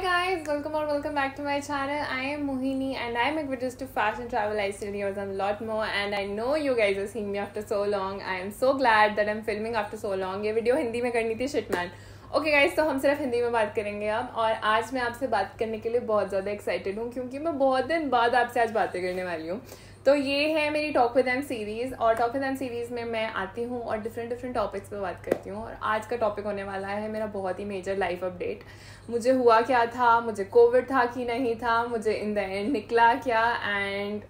guys, welcome or welcome back to my channel. I am Mohini and I make videos to fashion, travel, lifestyle videos and a lot more. And I know you guys are seeing me after so long. I am so glad that I'm filming after so long. ये video Hindi में करनी थी शिटमैन. Okay guys, तो हम सिर्फ हिंदी में बात करेंगे अब. और आज मैं आपसे बात करने के लिए बहुत ज़्यादा एक्साइटेड हूँ क्योंकि मैं बहुत दिन बाद आपसे आज बातें करने वाली हूँ. तो ये है मेरी टॉक विद एम सीरीज़. और टॉक विद एम सीरीज़ में मैं आती हूँ और डिफरेंट टॉपिक्स पे बात करती हूँ. और आज का टॉपिक होने वाला है मेरा बहुत ही मेजर लाइफ अपडेट. मुझे हुआ क्या था, मुझे कोविड था कि नहीं था, मुझे इन द एंड निकला क्या, and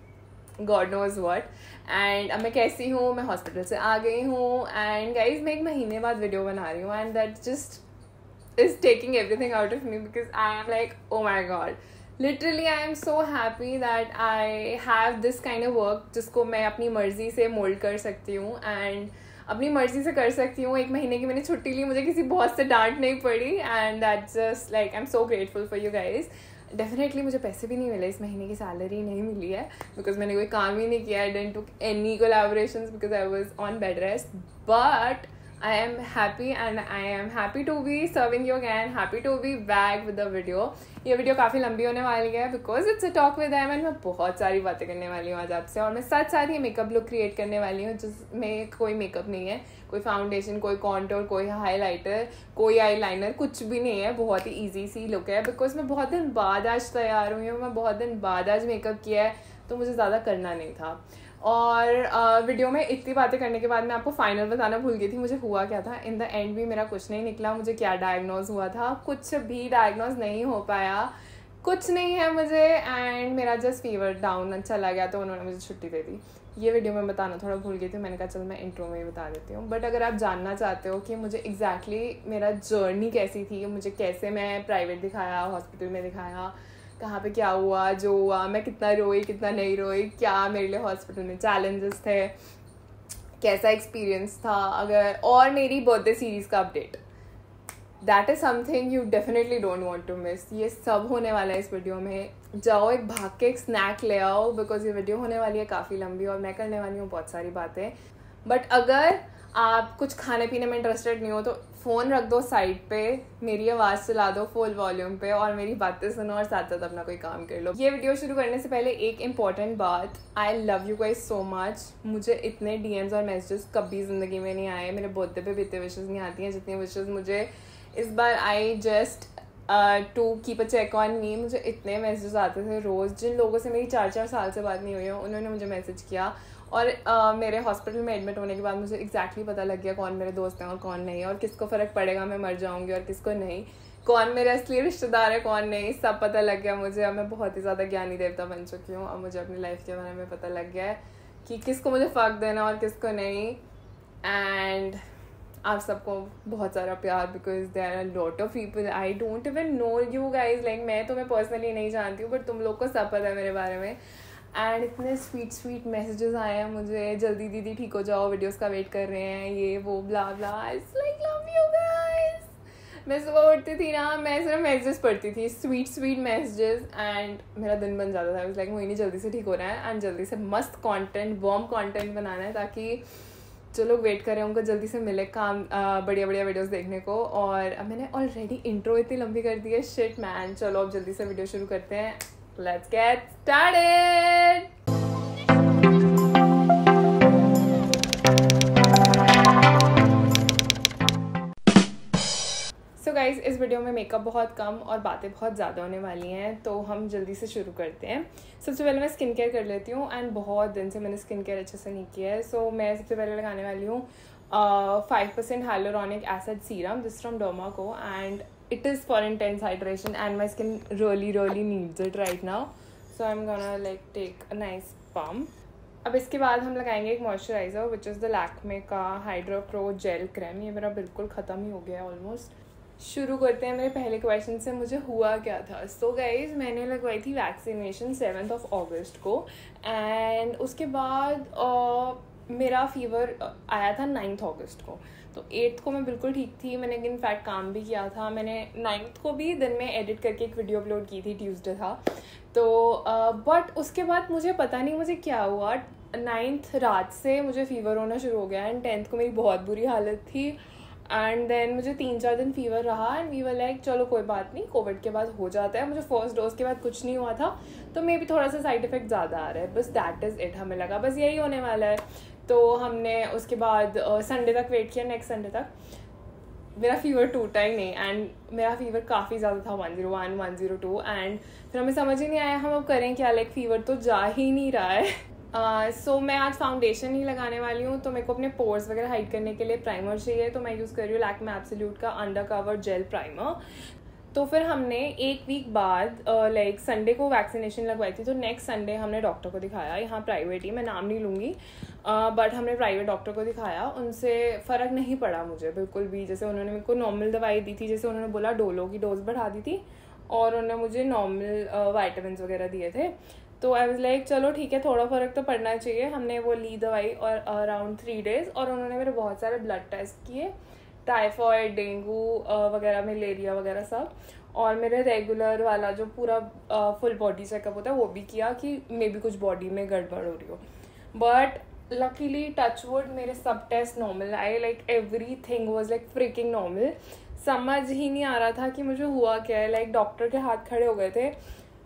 god knows what. And अब मैं कैसी हूँ, मैं हॉस्पिटल से आ गई हूँ. एंड गाइज, मैं एक महीने बाद वीडियो बना रही हूँ and that just is taking everything out of me because I am like, oh my god, literally I am so happy that I have this kind of work जिसको मैं अपनी मर्जी से मोल्ड कर सकती हूँ एंड अपनी मर्जी से कर सकती हूँ. एक महीने की मैंने छुट्टी ली, मुझे किसी बॉस से डांट नहीं पड़ी and that just like I am so grateful for you guys. Definitely मुझे पैसे भी नहीं मिले, इस महीने की सैलरी नहीं मिली है बिकॉज मैंने कोई काम ही नहीं किया. I didn't took any collaborations because I was on bed rest. But I am happy and I am happy to be serving you again, happy to be back with the video. ये video काफ़ी लंबी होने वाली है because it's a talk with em and मैं बहुत सारी बातें करने वाली हूँ आज आपसे. और मैं साथ ही मेकअप लुक क्रिएट करने वाली हूँ जिसमें कोई मेकअप नहीं है, कोई फाउंडेशन, कोई कॉन्टोर, कोई हाईलाइटर, कोई आईलाइनर, कुछ भी नहीं है. बहुत ही ईजी सी लुक है बिकॉज मैं बहुत दिन बाद आज तैयार हुई हूँ, मैं बहुत दिन बाद आज मेकअप किया है तो मुझे ज़्यादा करना नहीं था. और वीडियो में इतनी बातें करने के बाद मैं आपको फाइनल बताना भूल गई थी मुझे हुआ क्या था. इन द एंड भी मेरा कुछ नहीं निकला. मुझे क्या डायग्नोज हुआ था, कुछ भी डायग्नोज नहीं हो पाया, कुछ नहीं है मुझे. एंड मेरा जस्ट फीवर डाउन चला गया तो उन्होंने मुझे छुट्टी दे दी. ये वीडियो में बताना थोड़ा भूल गई थी, मैंने कहा चल मैं इंट्रो में ही बता देती हूँ. बट अगर आप जानना चाहते हो कि मुझे एग्जैक्टली मेरा जर्नी कैसी थी, मुझे कैसे मैं प्राइवेट दिखाया, हॉस्पिटल में दिखाया, कहाँ पे क्या हुआ, जो हुआ, मैं कितना रोई कितना नहीं रोई, क्या मेरे लिए हॉस्पिटल में चैलेंजेस थे, कैसा एक्सपीरियंस था, अगर और मेरी बर्थडे सीरीज़ का update, that is something you definitely don't want to miss. ये सब होने वाला है इस वीडियो में. जाओ एक भाग के एक स्नैक ले आओ बिकॉज ये वीडियो होने वाली है काफ़ी लंबी और मैं करने वाली हूँ बहुत सारी बातें. बट अगर आप कुछ खाने पीने में इंटरेस्टेड नहीं हो तो फ़ोन रख दो साइड पे, मेरी आवाज़ चला दो फुल वॉल्यूम पे और मेरी बातें सुनो और साथ साथ अपना कोई काम कर लो. ये वीडियो शुरू करने से पहले एक इम्पॉर्टेंट बात, I love you guys so much. मुझे इतने DMs और मैसेजेस कभी ज़िंदगी में नहीं आए. मेरे बर्थडे पे भी इतने विशेज़ नहीं आती हैं जितनी विशेज़ मुझे इस बार आई. Just to keep a check on me, मुझे इतने मैसेजेस आते थे रोज़. जिन लोगों से मेरी 4 साल से बात नहीं हुई है उन्होंने मुझे मैसेज किया. और मेरे हॉस्पिटल में एडमिट होने के बाद मुझे एग्जैक्टली पता लग गया कौन मेरे दोस्त हैं और कौन नहीं, और किसको फ़र्क पड़ेगा मैं मर जाऊंगी और किसको नहीं, कौन मेरे असली रिश्तेदार है कौन नहीं, सब पता लग गया मुझे. अब मैं बहुत ही ज़्यादा ज्ञानी देवता बन चुकी हूँ. अब मुझे अपनी लाइफ के बारे में पता लग गया है कि किसको मुझे फ़र्क देना और किसको नहीं. एंड आप सबको बहुत सारा प्यार because there are lot of people I don't even know you guys. Like मैं तुम्हें पर्सनली नहीं जानती हूँ बट तुम लोग को सब पता है मेरे बारे में. एंड इतने स्वीट मैसेजेस आए हैं मुझे, जल्दी दीदी ठीक हो जाओ, वीडियोस का वेट कर रहे हैं, ये वो blah blah. It's like love you guys. मैं सुबह उठती थी ना, मैं सिर्फ मैसेजेस पढ़ती थी, स्वीट मैसेजेस, एंड मेरा दिन बन जाता था. लाइक मोहिनी जल्दी से ठीक हो रहा है एंड जल्दी से मस्त कंटेंट, वार्म कंटेंट बनाना है ताकि जो लोग वेट कर रहे हैं उनको जल्दी से मिले काम, बढ़िया वीडियोस देखने को. और अब मैंने ऑलरेडी इंट्रो इतनी लंबी कर दी है. शिट मैन, चलो अब जल्दी से वीडियो शुरू करते हैं. Let's get started! So guys, इस वीडियो में मेकअप बहुत कम और बातें बहुत ज़्यादा होने वाली हैं तो हम जल्दी से शुरू करते हैं. सबसे पहले मैं स्किन केयर कर लेती हूँ एंड बहुत दिन से मैंने स्किन केयर अच्छे से नहीं किया है. सो मैं सबसे पहले लगाने वाली हूँ 5% hyaluronic acid serum. This from Dermaco and it is for intense hydration and my skin really needs it right now. So I'm gonna like take a nice pump. अब इसके बाद हम लगाएंगे एक moisturiser which is the Lakme का hydra pro gel cream. ये मेरा बिल्कुल ख़त्म ही हो गया है ऑलमोस्ट. शुरू करते हैं मेरे पहले क्वेश्चन से, मुझे हुआ क्या था. सो गाइज, मैंने लगवाई थी वैक्सीनेशन 7 अगस्त को एंड उसके बाद मेरा फीवर आया था 9 अगस्त को. तो 8 को मैं बिल्कुल ठीक थी. मैंने इनफैक्ट काम भी किया था. मैंने 9 को भी दिन में एडिट करके एक वीडियो अपलोड की थी, ट्यूसडे था. तो बट उसके बाद मुझे पता नहीं मुझे क्या हुआ, 9 रात से मुझे फीवर होना शुरू हो गया एंड 10 को मेरी बहुत बुरी हालत थी. एंड देन मुझे 3-4 दिन फीवर रहा एंड वी वर लाइक चलो कोई बात नहीं, कोविड के बाद हो जाता है. मुझे फर्स्ट डोज के बाद कुछ नहीं हुआ था, तो मे भी थोड़ा सा साइड इफेक्ट ज़्यादा आ रहा है, बस दैट इज़ इट. हमें लगा बस यही होने वाला है. तो हमने उसके बाद संडे तक वेट किया, नेक्स्ट संडे तक. मेरा फीवर टूटा ही नहीं एंड मेरा फीवर काफ़ी ज़्यादा था, 101, 102. एंड फिर हमें समझ ही नहीं आया हम अब करें क्या, लाइक फीवर तो जा ही नहीं रहा है. सो मैं आज फाउंडेशन ही लगाने वाली हूँ, तो मेरे को अपने पोर्स वगैरह हाइड करने के लिए प्राइमर चाहिए, तो मैं यूज़ कर रही हूँ लैक्मे एब्सोल्यूट का अंडर कवर जेल प्राइमर. तो फिर हमने एक वीक बाद लाइक संडे को वैक्सीनेशन लगवाई थी, तो नेक्स्ट संडे हमने डॉक्टर को दिखाया, यहाँ प्राइवेट ही, मैं नाम नहीं लूँगी, बट हमने प्राइवेट डॉक्टर को दिखाया. उनसे फ़र्क नहीं पड़ा मुझे बिल्कुल भी. जैसे उन्होंने मेरे को नॉर्मल दवाई दी थी, जैसे उन्होंने बोला डोलो की डोज बढ़ा दी थी और उन्होंने मुझे नॉर्मल वाइटामिन वगैरह दिए थे. तो आई वाज लाइक चलो ठीक है, थोड़ा फ़र्क तो पड़ना चाहिए. हमने वो ली दवाई और अराउंड 3 डेज़, और उन्होंने मेरे बहुत सारे ब्लड टेस्ट किए, टाइफॉइड, डेंगू वगैरह, मलेरिया वगैरह सब, और मेरे रेगुलर वाला जो पूरा फुल बॉडी चेकअप होता है वो भी किया कि मे बी कुछ बॉडी में गड़बड़ हो रही हो. बट लकीली टचवुड मेरे सब टेस्ट नॉर्मल आए, like everything was like freaking normal. समझ ही नहीं आ रहा था कि मुझे हुआ क्या है. लाइक डॉक्टर के हाथ खड़े हो गए थे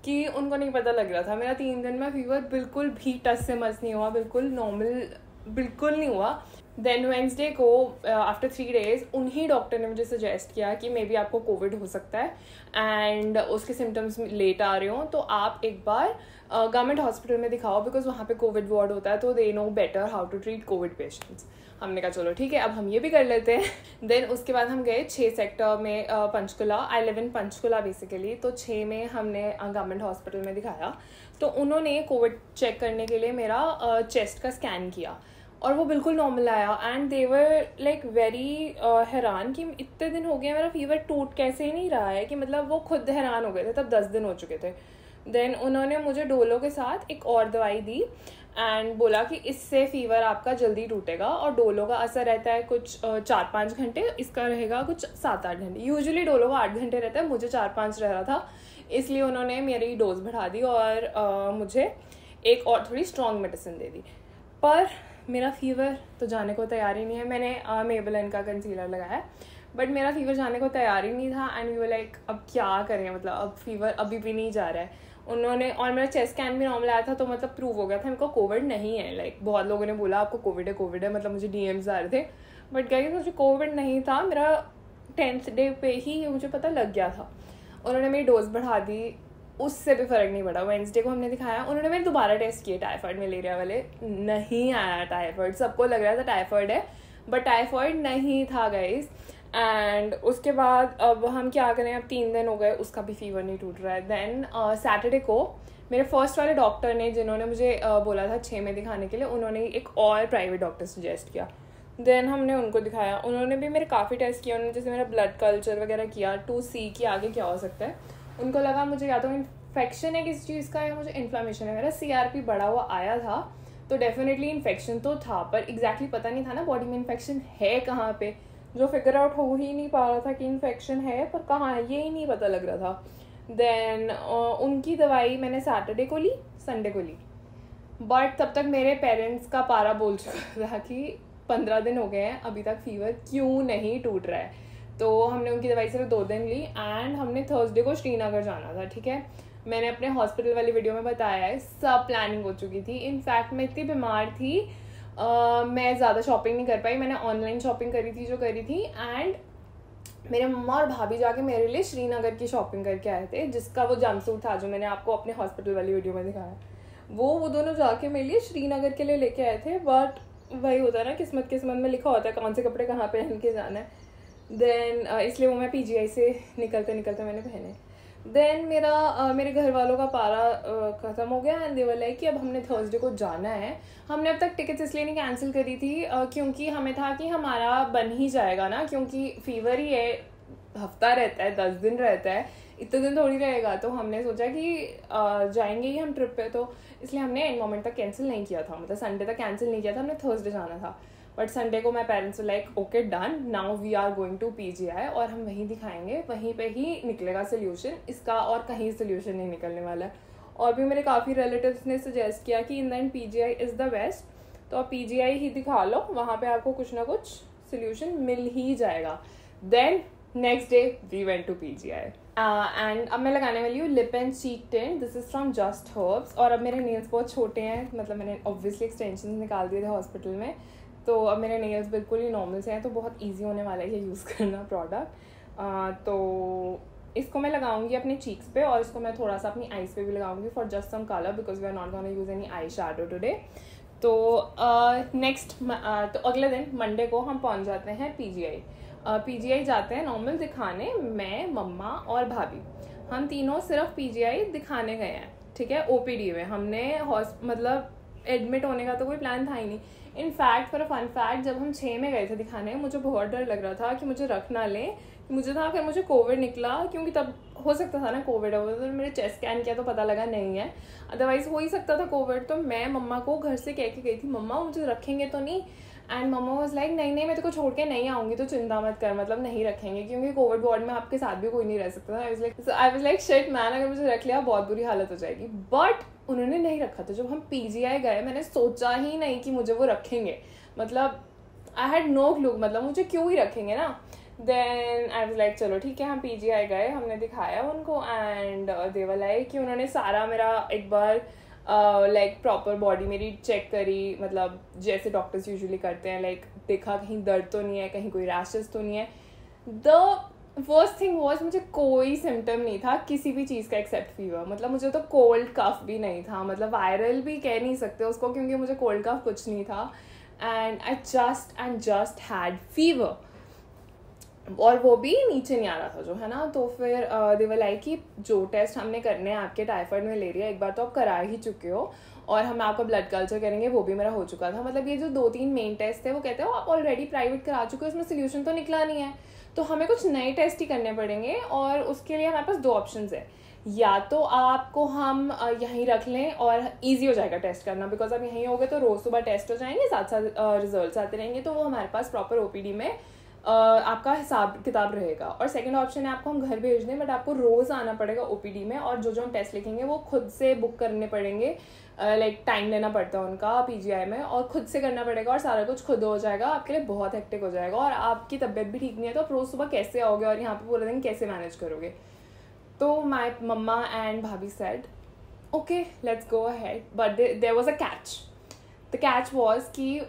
कि उनको नहीं पता लग रहा था. मेरा 3 दिन में फीवर बिल्कुल भी टच से मस नहीं हुआ, बिल्कुल नॉर्मल बिल्कुल नहीं हुआ. देन वेंसडे को आफ्टर 3 डेज़ उन्हीं डॉक्टर ने मुझे सजेस्ट किया कि मे बी आपको कोविड हो सकता है एंड उसके सिम्टम्स लेट आ रहे हो, तो आप एक बार गवर्नमेंट हॉस्पिटल में दिखाओ, बिकॉज वहाँ पे कोविड वार्ड होता है, तो they know better how to treat covid patients. हमने कहा चलो ठीक है, अब हम ये भी कर लेते हैं. देन उसके बाद हम गए 6 सेक्टर में, Panchkula. I live in Panchkula basically, तो 6 में हमने गवर्नमेंट हॉस्पिटल में दिखाया. तो उन्होंने कोविड चेक करने के लिए मेरा चेस्ट का स्कैन किया और वो बिल्कुल नॉर्मल आया. And they were like very हैरान कि इतने दिन हो गए मेरा फीवर टूट कैसे ही नहीं रहा है, कि मतलब वो खुद हैरान हो गए थे, तब 10 दिन हो चुके थे. देन उन्होंने मुझे डोलो के साथ एक और दवाई दी एंड बोला कि इससे फीवर आपका जल्दी टूटेगा, और डोलो का असर रहता है कुछ 4-5 घंटे, इसका रहेगा कुछ 7-8 घंटे. यूजुअली डोलो का 8 घंटे रहता है, मुझे 4-5 रह रहा था, इसलिए उन्होंने मेरी डोज बढ़ा दी और मुझे एक और थोड़ी स्ट्रॉन्ग मेडिसिन दे दी. पर मेरा फीवर तो जाने को तैयार ही नहीं है. मैंने मेबेलिन का कंसीलर लगाया, बट मेरा फीवर जाने को तैयार ही नहीं था. एंड वी वर लाइक अब क्या करें, मतलब अब फीवर अभी भी नहीं जा रहा है. उन्होंने, और मेरा चेस्ट स्कैन भी नॉर्मल आया था, तो मतलब प्रूव हो गया था मेरे को कोविड नहीं है. लाइक बहुत लोगों ने बोला आपको कोविड है, मतलब मुझे DMs आ रहे थे, बट गाइस मुझे कोविड नहीं था. मेरा 10th डे पे ही मुझे पता लग गया था. उन्होंने मेरी डोज बढ़ा दी, उससे भी फ़र्क नहीं पड़ा. वेंसडे को हमने दिखाया, उन्होंने मेरे दोबारा टेस्ट किए टाइफाइड मलेरिया वाले, नहीं आया टाइफाइड. सबको लग रहा था टाइफाइड है, बट टाइफाइड नहीं था गाइस. एंड उसके बाद अब हम क्या करें, अब 3 दिन हो गए, उसका भी फीवर नहीं टूट रहा है. देन सैटरडे को मेरे फर्स्ट वाले डॉक्टर ने, जिन्होंने मुझे बोला था 6 में दिखाने के लिए, उन्होंने एक और प्राइवेट डॉक्टर सजेस्ट किया. देन हमने उनको दिखाया, उन्होंने भी मेरे काफ़ी टेस्ट किया. उन्होंने जैसे मेरा ब्लड कल्चर वगैरह किया, टू सी कि आगे क्या हो सकता है. उनको लगा मुझे या तो इन्फेक्शन है किसी चीज़ का, या मुझे इन्फ्लामेशन है. मेरा CRP बढ़ा हुआ आया था, तो डेफिनेटली इन्फेक्शन तो था, पर एग्जैक्टली पता नहीं था ना बॉडी में इन्फेक्शन है कहाँ पे. जो फिगर आउट हो ही नहीं पा रहा था कि इन्फेक्शन है, पर कहाँ है ये ही नहीं पता लग रहा था. देन उनकी दवाई मैंने सैटरडे को ली, संडे को ली, बट तब तक मेरे पेरेंट्स का पारा बोल चुका था कि 15 दिन हो गए हैं, अभी तक फीवर क्यों नहीं टूट रहा है. तो हमने उनकी दवाई सिर्फ 2 दिन ली एंड हमने थर्सडे को श्रीनगर जाना था. ठीक है, मैंने अपने हॉस्पिटल वाली वीडियो में बताया है, सब प्लानिंग हो चुकी थी. इनफैक्ट मैं इतनी बीमार थी, मैं ज़्यादा शॉपिंग नहीं कर पाई. मैंने ऑनलाइन शॉपिंग करी थी जो करी थी, एंड मेरे मम्मा और भाभी जाके मेरे लिए श्रीनगर की शॉपिंग करके आए थे, जिसका वो जंपसूट था जो मैंने आपको अपने हॉस्पिटल वाली वीडियो में दिखाया. वो दोनों जाके मेरे लिए श्रीनगर के लिए लेके आए थे. बट वही होता है ना, किस्मत में लिखा होता है कौन से कपड़े कहाँ पहन के जाना है. देन इसलिए वो मैं PGI से निकलते मैंने पहने. देन मेरे घर वालों का पारा ख़त्म हो गया एंड दे वर लाइक कि अब हमने थर्सडे को जाना है. हमने अब तक टिकट्स इसलिए नहीं कैंसिल करी थी क्योंकि हमें था कि हमारा बन ही जाएगा ना, क्योंकि फीवर ही है, हफ्ता रहता है, 10 दिन रहता है, इतने दिन थोड़ी रहेगा. तो हमने सोचा कि जाएंगे ही हम ट्रिप पे, तो इसलिए हमने एंड मोमेंट तक कैंसिल नहीं किया था, मतलब संडे तक कैंसिल नहीं किया था, हमने थर्सडे जाना था. बट संडे को my parents like okay done, now we are going to PGI, और हम वहीं दिखाएंगे, वहीं पे ही निकलेगा सोल्यूशन इसका, और कहीं सोल्यूशन नहीं निकलने वाला है. और भी मेरे काफ़ी रिलेटिव्स ने सजेस्ट किया कि in the end PGI is the best, तो आप PGI ही दिखा लो, वहाँ पे आपको कुछ ना कुछ सोल्यूशन मिल ही जाएगा. Then next day we went to PGI and अब मैं लगाने वाली हूँ lip and cheek tint. This is from just herbs. और अब मेरे नेल्स बहुत छोटे हैं, मतलब मैंने ऑब्वियसली एक्सटेंशन निकाल दिए थे हॉस्पिटल में, तो अब मेरे नेल्स बिल्कुल ही नॉर्मल से हैं, तो बहुत ईजी होने वाला है ये यूज़ करना प्रोडक्ट. तो इसको मैं लगाऊंगी अपने चीक्स पे और इसको मैं थोड़ा सा अपनी आईज पे भी लगाऊंगी for just some colour because we are not gonna use any eye shadow today. तो तो अगले दिन मंडे को हम पहुंच जाते हैं PGI. PGI जाते हैं नॉर्मल दिखाने. मैं, मम्मा और भाभी, हम तीनों सिर्फ PGI दिखाने गए हैं, ठीक है. OPD में हमने मतलब एडमिट होने का तो कोई प्लान था ही नहीं. In fact for a fun fact, जब हम 6 में गए थे दिखाने, मुझे बहुत डर लग रहा था कि मुझे रख ना लें. मुझे था अगर मुझे कोविड निकला, क्योंकि तब हो सकता था ना कोविड हो, तो मेरे चेस्ट स्कैन किया तो पता लगा नहीं है, अदरवाइज हो ही सकता था कोविड. तो मैं मम्मा को घर से कह के गई थी, मम्मा मुझे रखेंगे तो नहीं. एंड मम्मा वाज लाइक नहीं मैं तेरे को छोड़ के नहीं आऊँगी, तो चिंता मत कर, मतलब नहीं रखेंगे, क्योंकि कोविड वार्ड में आपके साथ भी कोई नहीं रह सकता था. आई वाज लाइक शिट मैन, अगर मुझे रख लिया बहुत बुरी हालत हो जाएगी. बट उन्होंने नहीं रखा. तो जब हम PGI गए, मैंने सोचा ही नहीं कि मुझे वो रखेंगे. मतलब आई हैड नो क्लू, मतलब मुझे क्यों ही रखेंगे ना. देन आई वाज लाइक चलो ठीक है. हम PGI गए, हमने दिखाया उनको एंड दे वर लाइक कि उन्होंने सारा मेरा एक बार लाइक प्रॉपर बॉडी मेरी चेक करी, मतलब जैसे डॉक्टर्स यूजुअली करते हैं. लाइक देखा कहीं दर्द तो नहीं है, कहीं कोई रैशेस तो नहीं है. द फर्स्ट थिंग वॉज मुझे कोई सिम्टम नहीं था किसी भी चीज़ का एक्सेप्ट फीवर. मतलब मुझे तो कोल्ड कफ भी नहीं था, मतलब वायरल भी कह नहीं सकते उसको, क्योंकि मुझे कोल्ड कफ कुछ नहीं था. And I just had fever, और वो भी नीचे नहीं आ रहा था जो है ना. तो फिर दे वर लाइक कि जो टेस्ट हमने करने हैं आपके टाइफाइड मलेरिया, एक बार तो आप करा ही चुके हो, और हम आपका ब्लड कल्चर करेंगे, वो भी मेरा हो चुका था. मतलब ये जो 2-3 मेन टेस्ट थे वो कहते हो आप ऑलरेडी प्राइवेट करा चुके हो, उसमें सोल्यूशन तो निकला नहीं है, तो हमें कुछ नए टेस्ट ही करने पड़ेंगे. और उसके लिए हमारे पास 2 ऑप्शन है. या तो आपको हम यहीं रख लें और ईजी हो जाएगा टेस्ट करना, बिकॉज आप यहीं हो गए तो रोज़ सुबह टेस्ट हो जाएंगे, साथ साथ रिजल्ट आते रहेंगे, तो वो हमारे पास प्रॉपर OPD में आपका हिसाब किताब रहेगा. और सेकंड ऑप्शन है आपको हम घर भेज दें, बट आपको रोज़ आना पड़ेगा OPD में, और जो हम टेस्ट लिखेंगे वो खुद से बुक करने पड़ेंगे. लाइक टाइम लेना पड़ता है उनका PGI में, और खुद से करना पड़ेगा, और सारा कुछ खुद हो जाएगा. आपके लिए बहुत हेक्टिक हो जाएगा, और आपकी तबीयत भी ठीक नहीं है, तो आप रोज़ सुबह कैसे आओगे और यहाँ पे पूरे दिन कैसे मैनेज करोगे. तो my mama and bhabhi said okay let's go ahead, but there was a catch. The catch was कि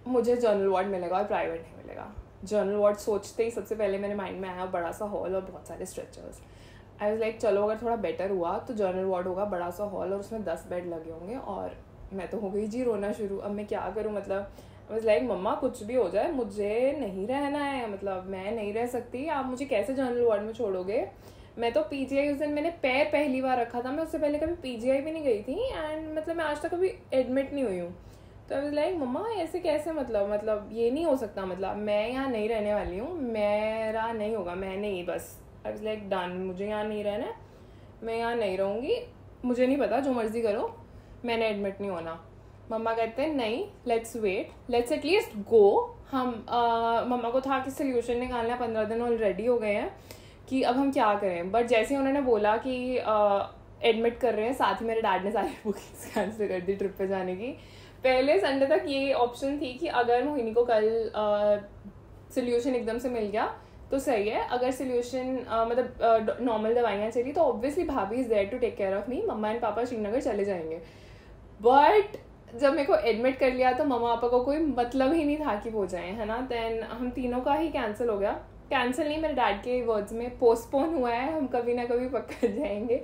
मुझे जनरल वार्ड मिलेगा और प्राइवेट नहीं मिलेगा. जनरल वार्ड सोचते ही सबसे पहले मेरे माइंड में आया बड़ा सा हॉल और बहुत सारे स्ट्रेचर्स. आई वाज लाइक चलो अगर थोड़ा बेटर हुआ तो जनरल वार्ड होगा, बड़ा सा हॉल, और उसमें 10 बेड लगे होंगे. और मैं तो हो गई जी रोना शुरू. अब मैं क्या करूँ, मतलब आई वाज लाइक मम्मा कुछ भी हो जाए मुझे नहीं रहना है, मतलब मैं नहीं रह सकती, आप मुझे कैसे जनरल वार्ड में छोड़ोगे. मैं तो PGI उस दिन मैंने पैर पहली बार रखा था, मैं उससे पहले कभी PGI भी नहीं गई थी, एंड मतलब मैं आज तक कभी एडमिट नहीं हुई हूँ. तो आई वाज लाइक मम्मा ऐसे कैसे, मतलब ये नहीं हो सकता, मतलब मैं यहाँ नहीं रहने वाली हूँ, मेरा नहीं होगा, मैं नहीं, बस आई वाज लाइक डन, मुझे यहाँ नहीं रहना है, मैं यहाँ नहीं रहूँगी, मुझे नहीं पता जो मर्जी करो, मैंने एडमिट नहीं होना. मम्मा कहते हैं नहीं let's wait, let's at least go. हम मम्मा को था कि सोल्यूशन निकालना, 15 दिन ऑलरेडी हो गए हैं कि अब हम क्या करें. बट जैसे ही उन्होंने बोला कि एडमिट कर रहे हैं, साथ ही मेरे डैड ने सारी बुकिंग्स कैंसिल कर दी ट्रिप पे जाने की. पहले संडे तक ये ऑप्शन थी कि अगर मोहिनी को कल सोल्यूशन एकदम से मिल गया तो सही है, अगर सोल्यूशन मतलब नॉर्मल दवाइयाँ चली तो obviously bhabhi is there to take care of me, mama and papa Srinagar चले जाएंगे. बट जब मेरे को एडमिट कर लिया तो मम्मा पापा को कोई मतलब ही नहीं था कि वो जाएं, है ना. देन हम तीनों का ही कैंसिल हो गया. कैंसिल नहीं, मेरे डैड के वर्ड्स में पोस्टपोन हुआ है, हम कभी ना कभी पक्का जाएंगे,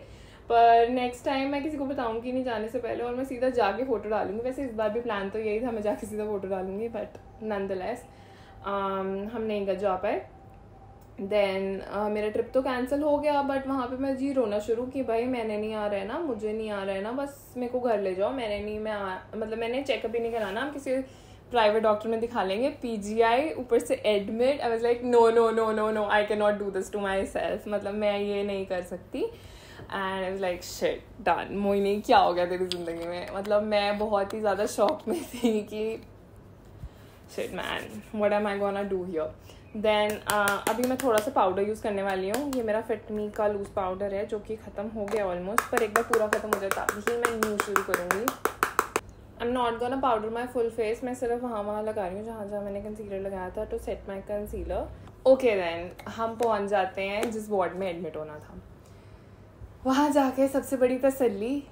पर नेक्स्ट टाइम मैं किसी को बताऊंगी नहीं जाने से पहले, और मैं सीधा जाके फ़ोटो डालूंगी. वैसे इस बार भी प्लान तो यही था, मैं जाके सीधा फ़ोटो डालूंगी, बट नॉनदलेस हम नहीं जा पाए. देन मेरा ट्रिप तो कैंसिल हो गया, बट वहाँ पे मैं जी रोना शुरू कि भाई मैंने नहीं आ रहा है ना, मुझे नहीं आ रहा है ना, बस मेरे को घर ले जाओ, मैंने नहीं, मतलब मैंने चेकअप ही नहीं कराना, हम किसी प्राइवेट डॉक्टर में दिखा लेंगे. PGI ऊपर से admit. I was like no no no no no, I can not do this to myself, मतलब मैं ये नहीं कर सकती. And I was like shit done. Mohini क्या हो गया तेरी ज़िंदगी में, मतलब मैं बहुत ही ज़्यादा शॉक में थी कि shit man what am I gonna do here. Then अभी मैं थोड़ा सा पाउडर यूज़ करने वाली हूँ. ये मेरा फिट मी का लूज़ पाउडर है जो कि ख़त्म हो गया ऑलमोस्ट, पर एक बार पूरा ख़त्म हो जाए तभी मैं न्यू शुरू करूँगी. I'm not gonna powder my full face. मैं सिर्फ वहाँ लगा रही हूँ जहाँ मैंने कंसीलर लगाया था to set my concealer. Okay then, हम पहुँच जाते हैं जिस वार्ड में एडमिट होना था. वहाँ जाके सबसे बड़ी तसल्ली,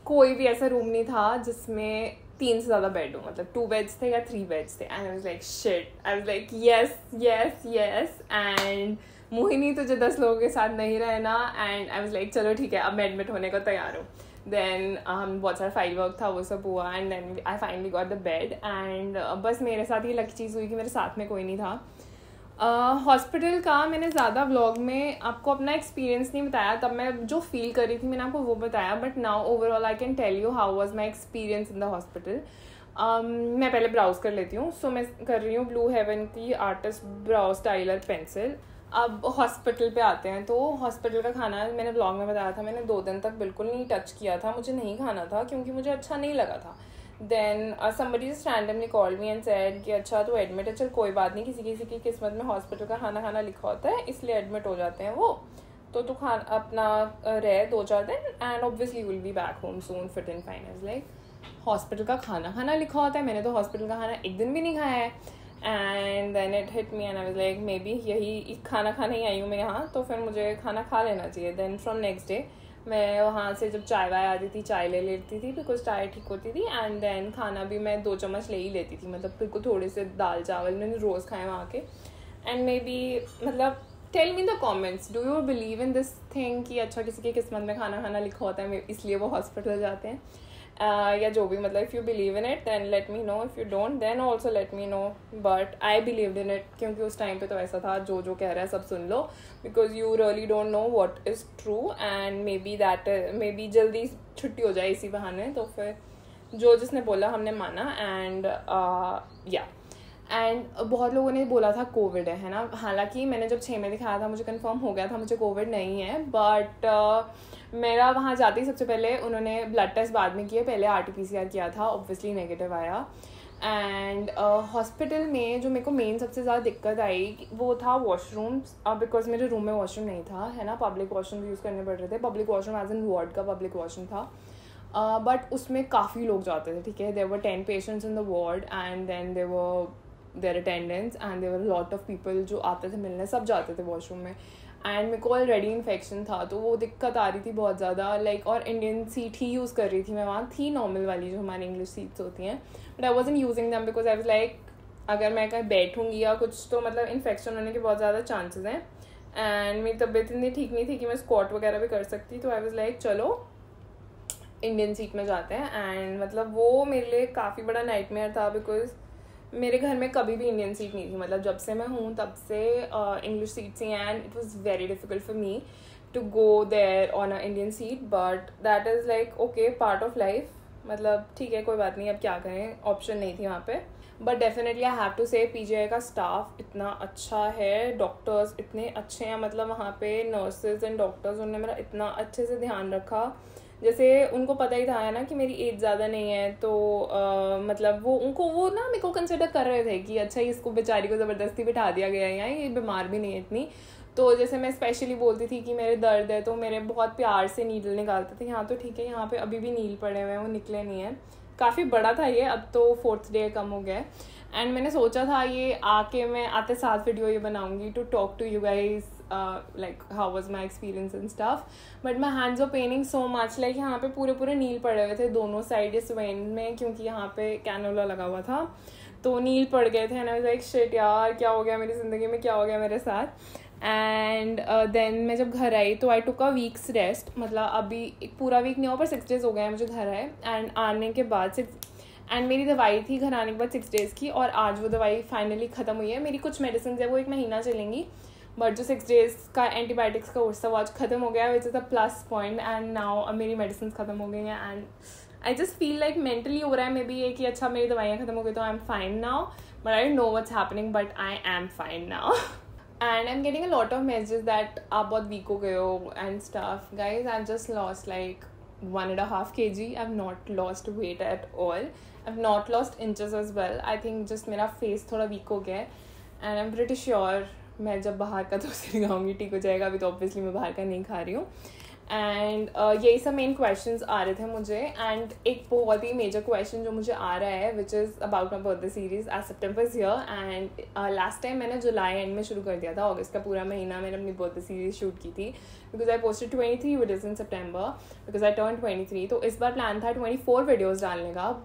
कोई भी ऐसा रूम नहीं था जिसमें 3 से ज़्यादा बेड हो, मतलब 2 बेड्स थे या 3 बेड्स थे. And I was like shit, I was like yes. And Mohini तुझे 10 लोगों के साथ नहीं रहना. एंड आई वाज लाइक चलो ठीक है, अब मैं एडमिट होने को तैयार हूँ. देन बहुत सारा फाइल वर्क था, वो सब हुआ. And then I finally got the bed. And बस मेरे साथ ये लकी चीज़ हुई कि मेरे साथ में कोई नहीं था. हॉस्पिटल का मैंने ज़्यादा व्लॉग में आपको अपना एक्सपीरियंस नहीं बताया, तब मैं जो फील कर रही थी मैंने आपको वो बताया. But now overall I can tell you how was my experience in the hospital. मैं पहले ब्राउज कर लेती हूँ. सो मैं कर रही हूँ ब्लू हेवन की आर्टिस्ट ब्राउ स्टाइलर पेंसिल. अब हॉस्पिटल पे आते हैं. तो हॉस्पिटल का खाना मैंने व्लॉग में बताया था, मैंने 2 दिन तक बिल्कुल नहीं टच किया था. मुझे नहीं खाना था क्योंकि मुझे अच्छा नहीं लगा था. Then somebody just randomly called me and said कि अच्छा तो एडमिट है, चल कोई बात नहीं, किसी की किस्मत में हॉस्पिटल का खाना लिखा होता है इसलिए एडमिट हो जाते हैं वो, तो तू अपना रह 2-4 दिन and obviously you will be back home soon fit and fine. Is like hospital का खाना लिखा होता है, मैंने तो हॉस्पिटल का खाना एक दिन भी नहीं खाया है. And then it hit me and I was like maybe यही खाना खाने ही आई हूँ मैं यहाँ, तो फिर मुझे खाना खा लेना चाहिए. देन फ्रॉम नेक्स्ट डे मैं वहाँ से जब चाय वाय आती थी चाय ले लेती थी बिकॉज चाय ठीक होती थी. एंड देन खाना भी मैं 2 चम्मच ले ही लेती थी, मतलब बिल्कुल थोड़े से दाल चावल मैंने रोज़ खाए वहाँ के. एंड मे बी मतलब tell me the comments, do you believe in this thing कि अच्छा किसी की किस्मत में खाना लिखा होता है इसलिए वो हॉस्पिटल जाते हैं, या जो भी, मतलब if you believe in it then let me know, if you don't then also let me know. But I believed in it क्योंकि उस टाइम पे तो ऐसा था जो कह रहा है सब सुन लो, because you really don't know what is true. And maybe जल्दी छुट्टी हो जाए इसी बहाने, तो फिर जो जिसने बोला हमने माना. एंड एंड बहुत लोगों ने बोला था कोविड है ना. हालांकि मैंने जब 6 में दिखाया था मुझे कंफर्म हो गया था मुझे कोविड नहीं है. बट मेरा वहाँ जाते ही सबसे पहले उन्होंने ब्लड टेस्ट बाद में किए, पहले RT-PCR किया था, ऑब्वियसली नेगेटिव आया. एंड हॉस्पिटल में जो मेरे को मेन सबसे ज़्यादा दिक्कत आई वो था वॉशरूम्स, बिकॉज मेरे रूम में वॉशरूम नहीं था, है ना. पब्लिक वॉशरूम यूज़ करने पड़ रहे थे. Public washroom as in ward का पब्लिक वॉशरूम था, बट उसमें काफ़ी लोग जाते थे. ठीक है, there were 10 patients in the ward and then their attendants and there were lot of people जो आते थे मिलने, सब जाते थे वॉशरूम में. एंड मेरे को ऑलरेडी इन्फेक्शन था तो वो दिक्कत आ रही थी बहुत ज़्यादा. लाइक और इंडियन सीट ही यूज़ कर रही थी मैं, वहाँ थी नॉर्मल वाली जो हमारी इंग्लिश सीट्स होती हैं, but I wasn't using them because I was like अगर मैं कहीं बैठूँगी या कुछ तो मतलब इन्फेक्शन होने के बहुत ज़्यादा चांसेस हैं. एंड मेरी तबीयत इतनी ठीक नहीं थी कि मैं स्क्वाट वगैरह भी कर सकती, तो आई वाज लाइक चलो इंडियन सीट में जाते हैं. एंड मतलब वो मेरे लिए काफ़ी बड़ा नाइटमेयर था बिकॉज मेरे घर में कभी भी इंडियन सीट नहीं थी, मतलब जब से मैं हूँ तब से इंग्लिश सीट थी. And it was very difficult for me to go there on a Indian seat, but that is like okay part of life, मतलब ठीक है कोई बात नहीं, अब क्या करें, ऑप्शन नहीं थी वहाँ पे. But definitely I have to say PGI का स्टाफ इतना अच्छा है, डॉक्टर्स इतने अच्छे हैं, मतलब वहाँ पे नर्सेज एंड डॉक्टर्स उन्होंने मेरा इतना अच्छे से ध्यान रखा. जैसे उनको पता ही था है ना कि मेरी एज ज़्यादा नहीं है, तो मतलब वो ना मेरे को कंसिडर कर रहे थे कि अच्छा इसको बेचारी को ज़बरदस्ती बिठा दिया गया है, यहाँ ये बीमार भी नहीं है इतनी. तो जैसे मैं स्पेशली बोलती थी कि मेरे दर्द है तो मेरे बहुत प्यार से नीडल निकालते थे. यहाँ तो ठीक है, यहाँ पे अभी भी नील पड़े हुए हैं, वो निकले नहीं हैं. काफ़ी बड़ा था ये, अब तो 4th डे कम हो गया है. एंड मैंने सोचा था ये आके मैं आते साथ वीडियो ये बनाऊंगी to talk to you guys like how was my experience and stuff. But my hands were paining so much, like यहाँ पे पूरे नील पड़े हुए थे दोनों साइड इस वेन में, क्योंकि यहाँ पे कैनोला लगा हुआ था तो नील पड़ गए थे. And I was like shit यार क्या हो गया मेरी ज़िंदगी में, क्या हो गया मेरे साथ. एंड देन मैं जब घर आई तो आई टुक अ वीक्स रेस्ट, मतलब अभी एक पूरा वीक नहीं हुआ पर 6 days हो गए हैं मुझे घर आए. एंड आने के बाद एंड मेरी दवाई थी घर आने के बाद 6 days की, और आज वो दवाई फाइनली ख़त्म हुई है. मेरी कुछ मेडिसिन है वो 1 महीना चलेंगी, बट जो 6 days का एंटीबायोटिक्स का कोर्स था वो आज ख़त्म हो गया, which is a plus point. And now अब मेरी मेडिसिन ख़त्म हो गई हैं and I just feel like mentally हो रहा है मे बी ये कि अच्छा मेरी दवाइयाँ ख़त्म हो गई तो I am fine now, but I don't know what's happening, but I am fine now. And I'm getting a lot of messages that आप बहुत weak हो गए हो and stuff. Guys, I've just lost like 1.5 kg. I've not lost weight at all. I've not lost inches as well. I think just मेरा face थोड़ा weak हो गया है. And I'm pretty sure मैं जब बाहर का तो सिर्फ खाऊंगी ठीक हो जाएगा. अभी तो obviously मैं बाहर का नहीं खा रही हूँ. एंड यही सब मेन क्वेश्चंस आ रहे थे मुझे. एंड एक बहुत ही मेजर क्वेश्चन जो मुझे आ रहा है which is about my birthday series as September is here. And last time मैंने जुलाई एंड में शुरू कर दिया था. अगस्त का पूरा महीना मैंने अपनी बर्थडे सीरीज शूट की थी because I posted 23 videos in September because I turn 23. तो इस बार प्लान था 24 वीडियोज़ डालने का.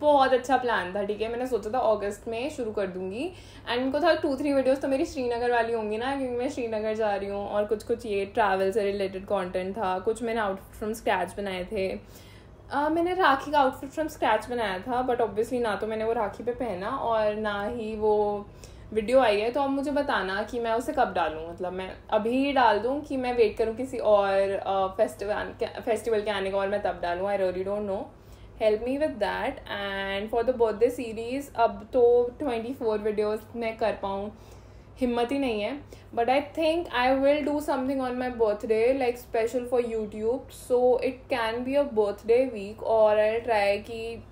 बहुत अच्छा प्लान था, ठीक है. मैंने सोचा था अगस्त में शुरू कर दूंगी. एंड उनको था 2-3 वीडियोस तो मेरी श्रीनगर वाली होंगी ना, क्योंकि मैं श्रीनगर जा रही हूँ. और कुछ ये ट्रैवल से रिलेटेड कंटेंट था. कुछ मैंने आउटफिट फ्रॉम स्क्रैच बनाए थे. मैंने राखी का आउटफिट फ्रॉम स्क्रैच बनाया था, बट ऑब्वियसली ना तो मैंने वो राखी पे पहना और ना ही वो वीडियो आई है. तो अब मुझे बताना कि मैं उसे कब डालूँ. मतलब मैं अभी ही डाल दूँ कि मैं वेट करूँ किसी और फेस्टिवल के आने का और मैं तब डालूँ. I really don't no. Help me with that. And for the birthday series अब तो 24 वीडियोज़ मैं कर पाऊँ हिम्मत ही नहीं है. But I think I will do something on my birthday like special for YouTube. So it can be a birthday week और आई ट्राई कि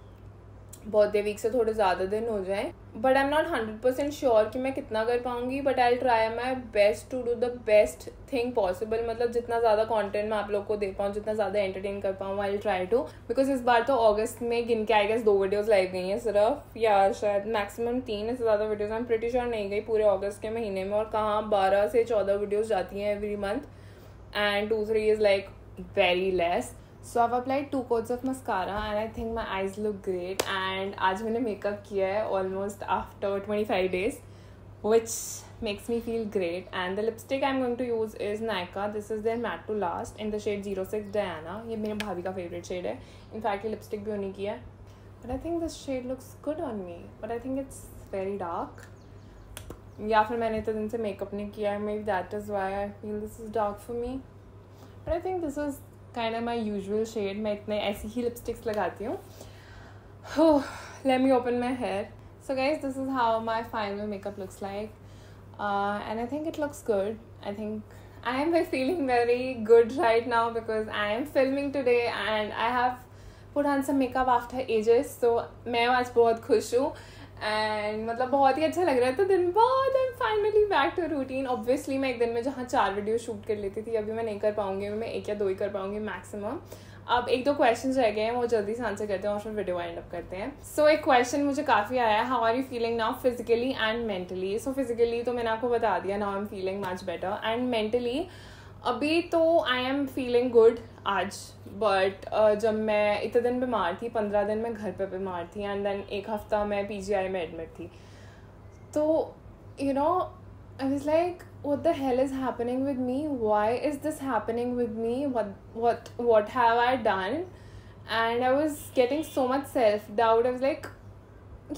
बर्थडे वीक से थोड़े ज़्यादा दिन हो जाए. But I am not 100% sure कि मैं कितना कर पाऊँगी. But I try my best to do the best thing possible. मतलब जितना ज़्यादा कंटेंट मैं आप लोग को दे पाऊँ, जितना ज़्यादा एंटरटेन कर पाऊँ, आई ट्राई टू. बिकॉज इस बार तो अगस्त में गिन के आई गेस 2 वीडियोज़ लाइव गई हैं सिर्फ, या शायद मैक्सिमम 3. इससे ज़्यादा videos I am pretty sure नहीं गई पूरे अगस्त के महीने में. और कहाँ 12 से 14 वीडियोज़ जाती हैं every month. And 2-3 is like very less. So I've applied 2 coats of mascara and I think my eyes look great. And आज मैंने makeup किया है almost after 25 days, which makes me feel great. And the lipstick I'm going to use is Nykaa. This is their Matte to Last in the shade 06 Diana. ये मेरे भाभी का favorite shade है. In fact ये lipstick भी उन्हीं की है. But I think this shade looks good on me. But I think it's very dark. या फिर मैंने इतने दिन से makeup नहीं किया है. Maybe that is why I feel this is dark for me. But I think this is kind of my usual shade. मैं इतने ऐसी ही लिपस्टिक्स लगाती हूँ. Let me open my hair. So guys, this is how my final makeup looks like. And I think it looks good. I think I am feeling very good right now because I am filming today and I have put on some makeup after ages. So मैं आज बहुत खुश हूँ. And मतलब बहुत ही अच्छा लग रहा है. तो दिन बाद I am finally back to routine. Obviously मैं एक दिन में जहाँ 4 वीडियो शूट कर लेती थी, अभी मैं नहीं कर पाऊँगी. मैं 1 या 2 ही कर पाऊँगी मैक्सिमम. अब 1-2 क्वेश्चन रह गए हैं, वो जल्दी से आंसर करते हैं और फिर वीडियो वाइंड अप करते हैं. सो एक क्वेश्चन मुझे काफ़ी आया है, how are you feeling now physically and mentally. So physically तो मैंने आपको बता दिया, now I am feeling much better. And mentally अभी तो आई एम फीलिंग गुड आज. बट जब मैं इतने दिन बीमार थी, 15 दिन मैं घर पे बीमार थी एंड देन 1 हफ्ता मैं PGI में एडमिट थी. तो you know I was like what the hell is happening with me? Why is this happening with me? What have I done? And I was getting so much self doubt. I was like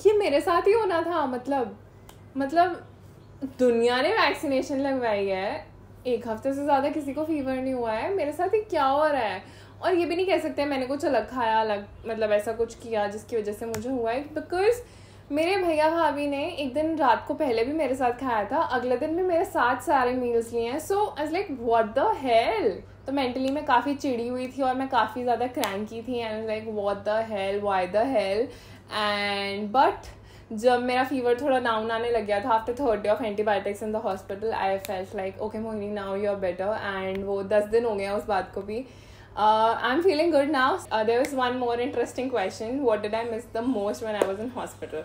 ये मेरे साथ ही होना था. मतलब दुनिया ने vaccination लगवाई है, 1 हफ्ते से ज़्यादा किसी को फीवर नहीं हुआ है. मेरे साथ ही क्या हो रहा है? और ये भी नहीं कह सकते मैंने कुछ अलग खाया, अलग मतलब ऐसा कुछ किया जिसकी वजह से मुझे हुआ है. बिकॉज मेरे भैया भाभी ने एक दिन रात को पहले भी मेरे साथ खाया था, अगले दिन भी मेरे साथ सारे मील्स लिए हैं. So I was like what the hell. तो मेंटली मैं काफ़ी चिड़ी हुई थी और मैं काफ़ी ज़्यादा क्रैंकी थी. And like what the hell, why the hell. And but जब मेरा फीवर थोड़ा डाउन आने लग गया था after 3rd day of antibiotics in the hospital, I felt like okay Mohini now you are better. And वो 10 दिन हो गए हैं उस बात को भी. I'm feeling good now. There was one more interesting question. What did I miss the most when I was in hospital?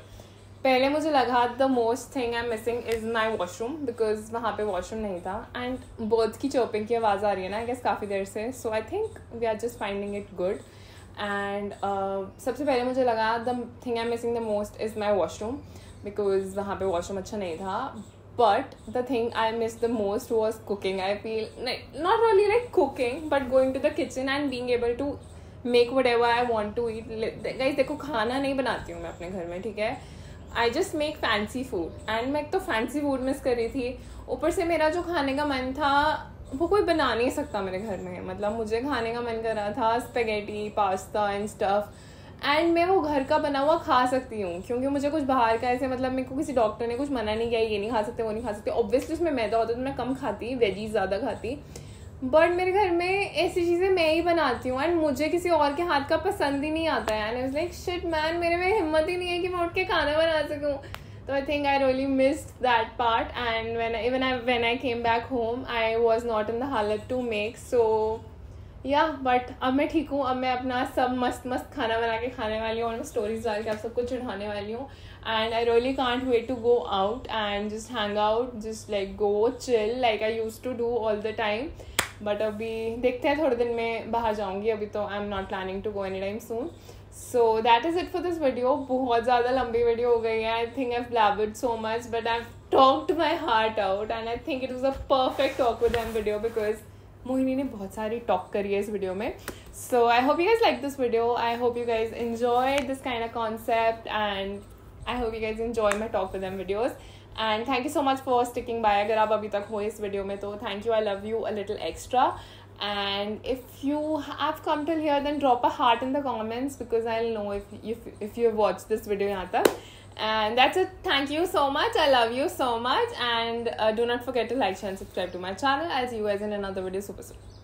पहले मुझे लगा the most thing I'm missing is my washroom because वहाँ पे washroom नहीं था. And birds की chirping की आवाज़ आ रही है ना, I guess काफ़ी देर से. So I think we are just finding it good. And सबसे पहले मुझे लगा the thing I'm missing the most is my washroom because वहाँ पे washroom अच्छा नहीं था. But the thing I missed the most was cooking. I feel like not really like cooking, but going to the kitchen and being able to make whatever I want to eat. Guys, देखो खाना नहीं बनाती हूँ मैं अपने घर में, ठीक है. I just make fancy food. And मैं एक तो fancy food मिस कर रही थी. ऊपर से मेरा जो खाने का मन था वो कोई बना नहीं सकता मेरे घर में. मतलब मुझे खाने का मन कर रहा था spaghetti, pasta and stuff. And मैं वो घर का बना हुआ खा सकती हूँ क्योंकि मुझे कुछ बाहर का ऐसे मतलब मेरे को किसी डॉक्टर ने कुछ मना नहीं किया ये नहीं खा सकते वो नहीं खा सकते. ऑब्वियसली उसमें मैदा होता तो मैं कम खाती, वेजीज ज़्यादा खाती. बट मेरे घर में ऐसी चीज़ें मैं ही बनाती हूँ एंड मुझे किसी और के हाथ का पसंद ही नहीं आता है. And I was like shit man, मेरे में हिम्मत ही नहीं है कि मैं उठ के खाना बना सकूँ. So I think I really missed that part. And when I came back home, I was not in the halat to make. So या बट अब मैं ठीक हूँ. अब मैं अपना सब मस्त मस्त खाना बना के खाने वाली हूँ और मैं स्टोरीज डाल के आप सबको चिढ़ाने वाली हूँ. And I really can't wait to go out and just hang out, just like go chill like I use to do all the time. But अभी देखते हैं, थोड़े दिन में बाहर जाऊँगी. अभी तो I am not planning to go any time soon. So that is it for this video. बहुत ज़्यादा लंबी वीडियो हो गई है. I think I've blabbered so much, but I've talked my heart out, and I think it was a perfect talk with them video because Mohini ने बहुत सारी talk करी है इस वीडियो में. So I hope you guys like this video. I hope you guys enjoyed this kind of concept, and I hope you guys enjoy my talk with them videos. And thank you so much for sticking by. अगर आप अभी तक हो इस video में तो thank you. I love you a little extra. And if you have come till here, then drop a heart in the comments because I'll know if you have watched this video yahan tak. And that's it. Thank you so much. I love you so much. And do not forget to like, share and subscribe to my channel. I'll see you guys in another video super soon.